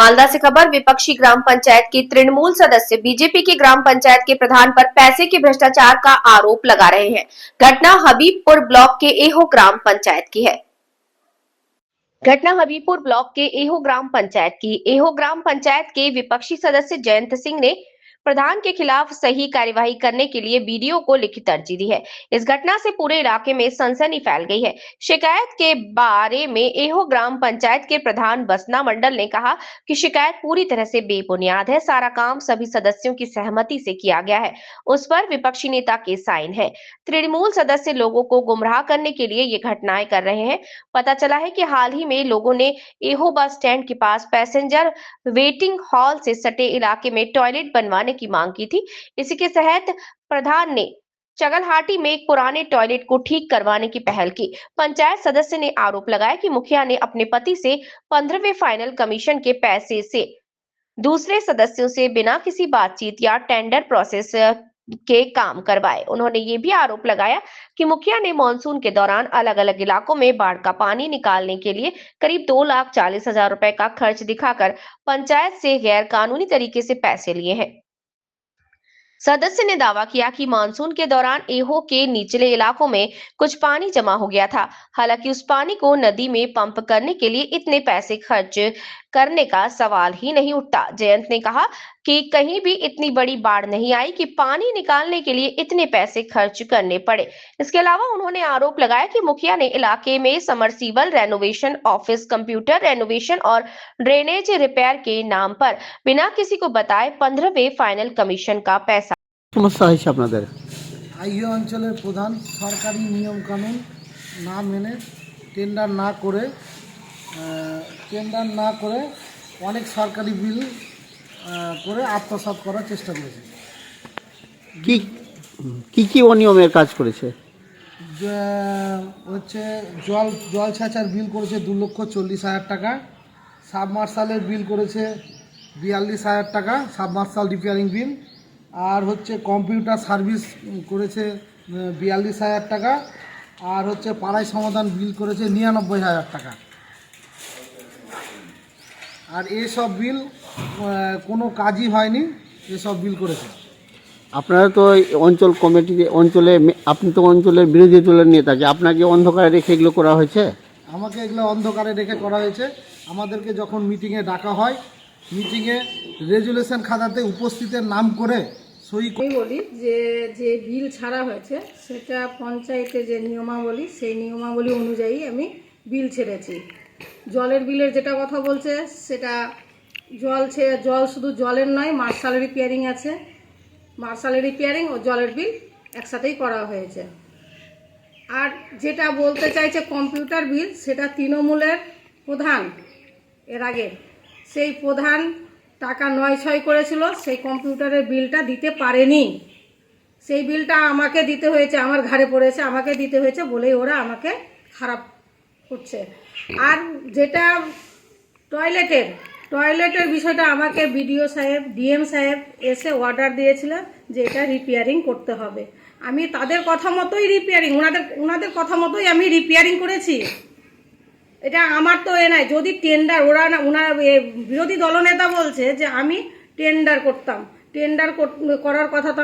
मालदा से खबर। विपक्षी ग्राम पंचायत के तृणमूल सदस्य बीजेपी के ग्राम पंचायत के प्रधान पर पैसे के भ्रष्टाचार का आरोप लगा रहे हैं। घटना हबीबपुर ब्लॉक के एहो ग्राम पंचायत की है। घटना हबीबपुर ब्लॉक के एहो ग्राम पंचायत की। एहो ग्राम पंचायत के विपक्षी सदस्य जयंत सिंह ने प्रधान के खिलाफ सही कार्यवाही करने के लिए बीडीओ को लिखित अर्जी दी है। इस घटना से पूरे इलाके में सनसनी फैल गई है। शिकायत के बारे में एहो ग्राम पंचायत के प्रधान बसना मंडल ने कहा कि शिकायत पूरी तरह से बेबुनियाद है। सारा काम सभी सदस्यों की सहमति से किया गया है। उस पर विपक्षी नेता के साइन है। तृणमूल सदस्य लोगों को गुमराह करने के लिए ये घटनाएं कर रहे हैं। पता चला है कि हाल ही में लोगों ने एहो बस स्टैंड के पास पैसेंजर वेटिंग हॉल से सटे इलाके में टॉयलेट बनवाने की मांग की थी। इसी के तहत प्रधान ने चगलहाटी में एक पुराने टॉयलेट को ठीक करवाने की पहल की। पंचायत सदस्य ने आरोप लगाया कि मुखिया ने अपने पति से 15वें फाइनल कमीशन के पैसे से दूसरे सदस्यों से बिना किसी बातचीत या टेंडर प्रोसेस के काम करवाए। उन्होंने ये भी आरोप लगाया कि मुखिया ने मानसून के दौरान अलग अलग इलाकों में बाढ़ का पानी निकालने के लिए करीब 2,40,000 रुपए का खर्च दिखाकर पंचायत से गैर कानूनी तरीके से पैसे लिए हैं। सदस्य ने दावा किया कि मानसून के दौरान एहो के निचले इलाकों में कुछ पानी जमा हो गया था। हालांकि उस पानी को नदी में पंप करने के लिए इतने पैसे खर्च करने का सवाल ही नहीं उठता। जयंत ने कहा कि कहीं भी इतनी बड़ी बाढ़ नहीं आई कि पानी निकालने के लिए इतने पैसे खर्च करने पड़े। इसके अलावा उन्होंने आरोप लगाया कि मुखिया ने इलाके में submersible renovation, office computer renovation और ड्रेनेज रिपेयर के नाम पर बिना किसी को बताए 15वें फाइनल कमीशन का पैसा। সমস্যা হয়েছে আপনাদের? এই অঞ্চলের প্রধান সরকারি নিয়ম কানুন না মেনে টেন্ডার না করে অনেক সরকারি বিল করে আত্মসাৎ করার চেষ্টা করেছে। কি কি কি অনিয়মের কাজ করেছে? হচ্ছে জল ছাঁচার বিল করেছে 2,40,000 টাকা, সাবমার্শালের বিল করেছে 42,000 টাকা, সাবমার্শাল রিপেয়ারিং বিল, আর হচ্ছে কম্পিউটার সার্ভিস করেছে 42,000 টাকা, আর হচ্ছে পাড়ায় সমাধান বিল করেছে 99,000 টাকা। আর এসব বিল কোনো কাজই হয়নি, এসব বিল করেছে। আপনারা তো অঞ্চল কমিটি আপনি তো অঞ্চলের বিরোধী দলের নেতা, আপনাকে অন্ধকারে রেখে এগুলো করা হয়েছে? আমাকে এগুলো অন্ধকারে রেখে করা হয়েছে। আমাদেরকে যখন মিটিংয়ে ডাকা হয়, মিটিংয়ে রেজুলেশন খাতাতে উপস্থিতের নাম করে সই আমি বলি যে বিল ছাড়া হয়েছে সেটা পঞ্চায়েতের যে নিয়মাবলী সেই নিয়মাবলী অনুযায়ী আমি বিল ছেড়েছি। জলের বিলের যেটা কথা বলছে সেটা জল শুধু জলের নয়, মার্শাল রিপেয়ারিং আছে, মার্শাল রিপেয়ারিং ও জলের বিল একসাথেই করা হয়েছে। আর যেটা বলতে চাইছে কম্পিউটার বিল, সেটা তৃণমূলের প্রধান এর আগে সেই প্রধান টাকা 9-6 করেছিল, সেই কম্পিউটারের বিলটা দিতে পারেনি। সেই বিলটা আমাকে দিতে হয়েছে, আমার ঘাড়ে পড়েছে, আমাকে দিতে হয়েছে বলেই ওরা আমাকে খারাপ করছে। আর যেটা টয়লেটের বিষয়টা আমাকে বিডিও সাহেব, ডিএম সাহেব এসে অর্ডার দিয়েছিলেন যে এটা রিপেয়ারিং করতে হবে। আমি তাদের কথা মতোই রিপেয়ারিং, ওনাদের কথা মতোই আমি রিপেয়ারিং করেছি। এটা আমার তো নাই, যদি টেন্ডার ওনার বিরোধী দলনেতা বলছে যে আমি টেন্ডার করতাম, টেন্ডার করার কথা তো